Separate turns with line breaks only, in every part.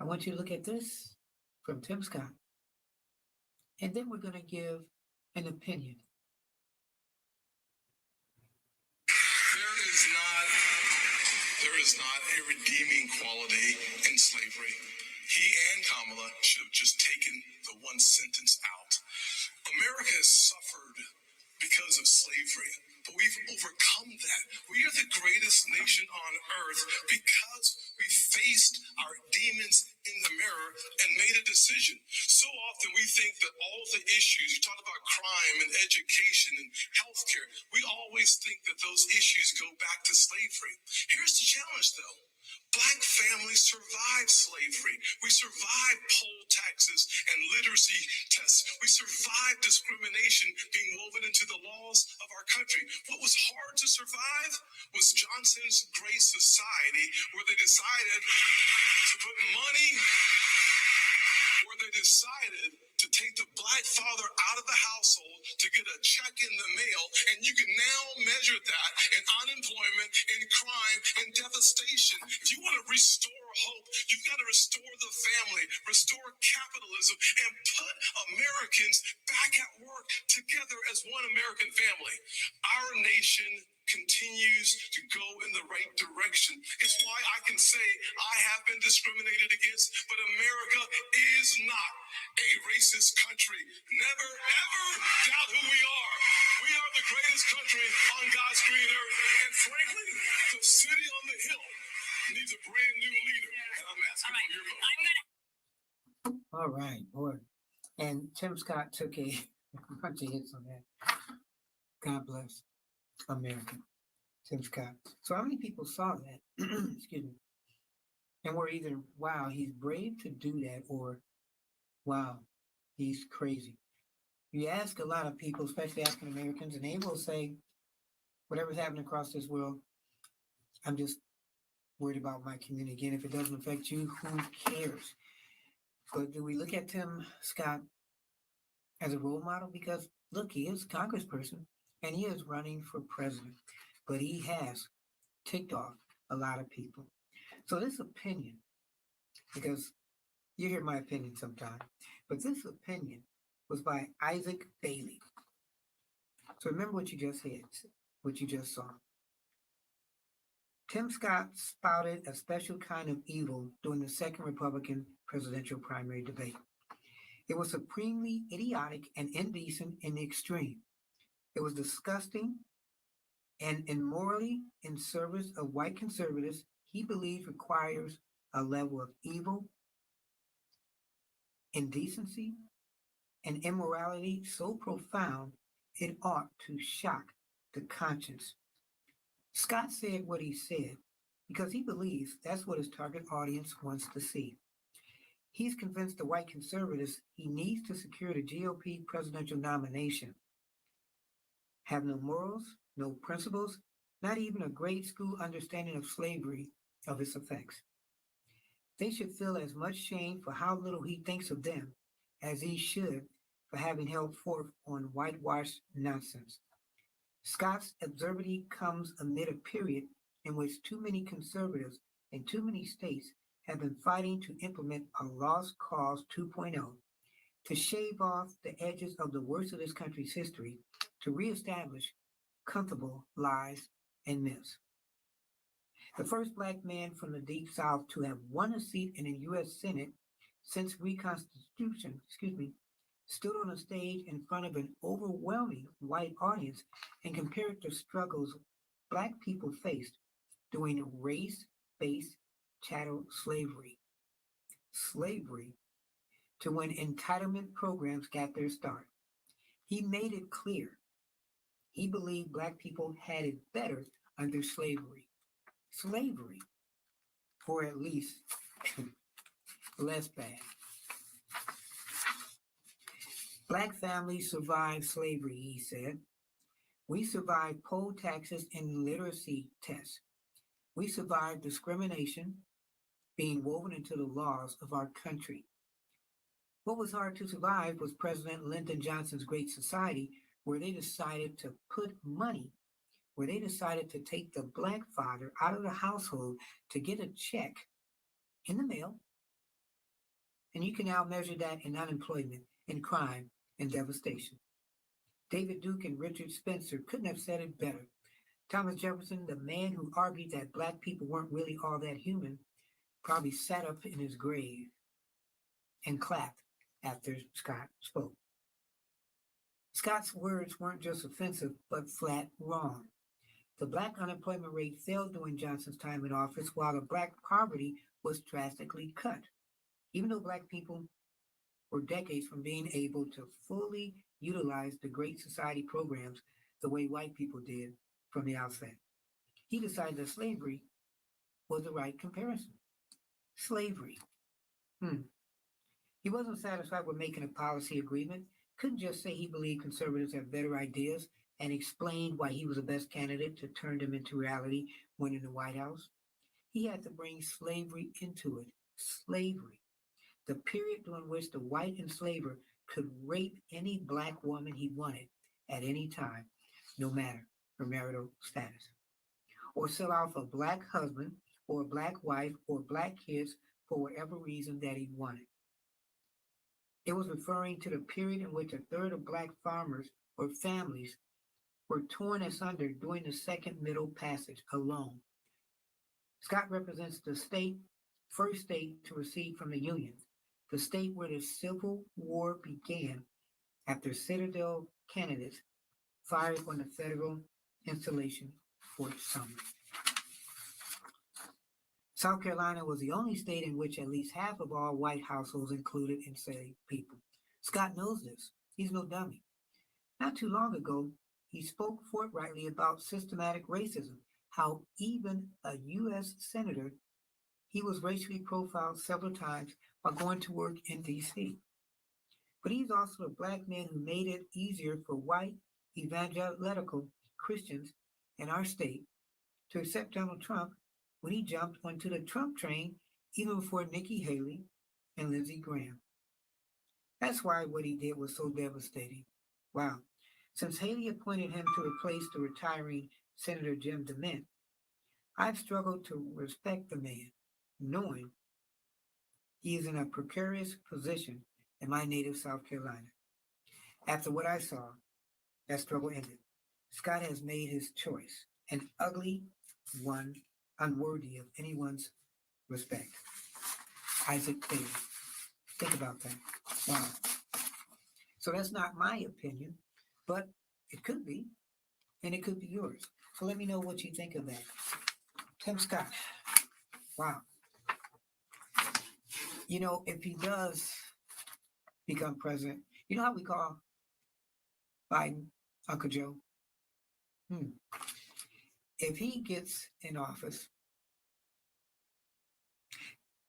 I want you to look at this from Tim Scott, and then we're going to give an opinion.
There is not a redeeming quality in slavery. He and Kamala should have just taken the one sentence out. America has suffered because of slavery, but we've overcome that. We are the greatest nation on earth because we faced our demons in the mirror and made a decision. So often we think that all the issues, you talk about crime and education and healthcare, we always think that those issues go back to slavery. Here's the challenge though. Black families survived slavery. We survived poll taxes and literacy tests. We survived discrimination being woven into the laws of our country. What was hard to survive was Johnson's Great Society, where they decided to put money, where they decided to take the black father out of the household to get a check in the mail, and you can now measure that in unemployment, in crime, in devastation. If you want to restore hope, you've got to restore the family, restore capitalism, and put Americans back at work together as one American family. Our nation continues to go in the right direction. It's why I can say I have been discriminated against, but America is not a racist country. Never, ever doubt who we are. We are the greatest country on God's green earth. And frankly, the city on the hill needs a brand new leader. And I'm asking for your vote.
All right, boy. And Tim Scott took a bunch of hits on that. God bless America. Tim Scott. So how many people saw that? Excuse me. And were either, wow, he's brave to do that, or wow, he's crazy. You ask a lot of people, especially African Americans, and they will say, whatever's happening across this world, I'm just worried about my community. Again, if it doesn't affect you, who cares? But do we look at Tim Scott as a role model? Because look, he is a congressperson and he is running for president, but he has ticked off a lot of people. So this opinion, because you hear my opinion sometime, but this opinion was by Isaac Bailey. So remember what you just heard, what you just saw. Tim Scott spouted a special kind of evil during the second Republican presidential primary debate. It was supremely idiotic and indecent in the extreme. It was disgusting and immorally in service of white conservatives he believes requires a level of evil, indecency, and immorality so profound it ought to shock the conscience. Scott said what he said because he believes that's what his target audience wants to see. He's convinced the white conservatives he needs to secure the GOP presidential nomination have no morals, no principles, not even a grade school understanding of slavery, of its effects. They should feel as much shame for how little he thinks of them as he should for having held forth on whitewashed nonsense. Scott's absurdity comes amid a period in which too many conservatives in too many states have been fighting to implement a Lost Cause 2.0 to shave off the edges of the worst of this country's history to reestablish comfortable lies and myths. The first black man from the Deep South to have won a seat in the U.S. Senate since Reconstitution, stood on a stage in front of an overwhelming white audience and compared the struggles black people faced during race-based chattel slavery. Slavery to when entitlement programs got their start. He made it clear he believed black people had it better under slavery. Slavery, or at least less bad. Black families survived slavery, he said. We survived poll taxes and literacy tests. We survived discrimination being woven into the laws of our country. What was hard to survive was President Lyndon Johnson's Great Society, where they decided to put money, where they decided to take the black father out of the household to get a check in the mail And you can now measure that in unemployment, in crime, and devastation. David Duke and Richard Spencer couldn't have said it better. Thomas Jefferson, the man who argued that black people weren't really all that human, probably sat up in his grave and clapped after Scott spoke. Scott's words weren't just offensive, but flat wrong. The black unemployment rate fell during Johnson's time in office, while the black poverty was drastically cut. Even though black people were decades from being able to fully utilize the Great Society programs the way white people did from the outset, he decided that slavery was the right comparison. Slavery. Hmm. He wasn't satisfied with making a policy agreement, couldn't just say he believed conservatives have better ideas and explained why he was the best candidate to turn them into reality when in the White House. He had to bring slavery into it. Slavery. The period during which the white enslaver could rape any black woman he wanted at any time, no matter her marital status, or sell off a black husband or a black wife or black kids for whatever reason that he wanted. It was referring to the period in which a third of black farmers or families were torn asunder during the Second Middle Passage alone. Scott represents the first state to recede from the Union, the state where the Civil War began after Citadel candidates fired on the federal installation Fort Sumner. South Carolina was the only state in which at least half of all white households included enslaved people. Scott knows this. He's no dummy. Not too long ago, he spoke forthrightly about systematic racism, how even a U.S. senator, he was racially profiled several times while going to work in D.C. But he's also a black man who made it easier for white evangelical Christians in our state to accept Donald Trump when he jumped onto the Trump train even before Nikki Haley and Lindsey Graham. That's why what he did was so devastating. Wow. Since Haley appointed him to replace the retiring Senator Jim DeMint, I've struggled to respect the man, knowing he is in a precarious position in my native South Carolina. After what I saw, that struggle ended. Scott has made his choice, an ugly one, unworthy of anyone's respect. Isaac Taylor. Think about that. Wow. So that's not my opinion, but it could be, and it could be yours. So let me know what you think of that. Tim Scott. Wow. You know, if he does become president, you know how we call Biden Uncle Joe? If he gets in office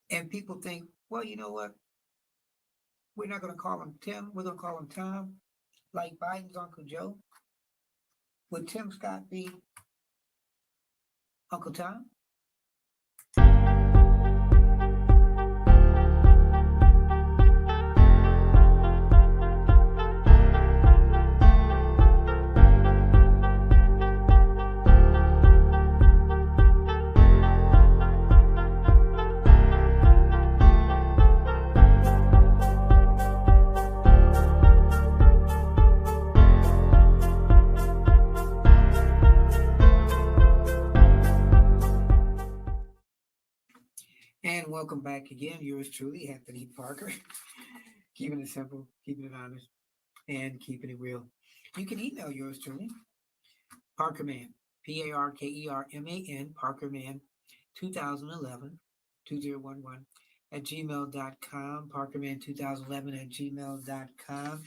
and people think, well, you know what? We're not going to call him Tim. We're going to call him Tom, like Biden's Uncle Joe. Would Tim Scott be Uncle Tom? And welcome back again. Yours truly, Anthony Parker. Keeping it simple, keeping it honest, and keeping it real. You can email yours truly, Parkerman, Parkerman, Parkerman 2011, 2011 at gmail.com, Parkerman2011 at gmail.com.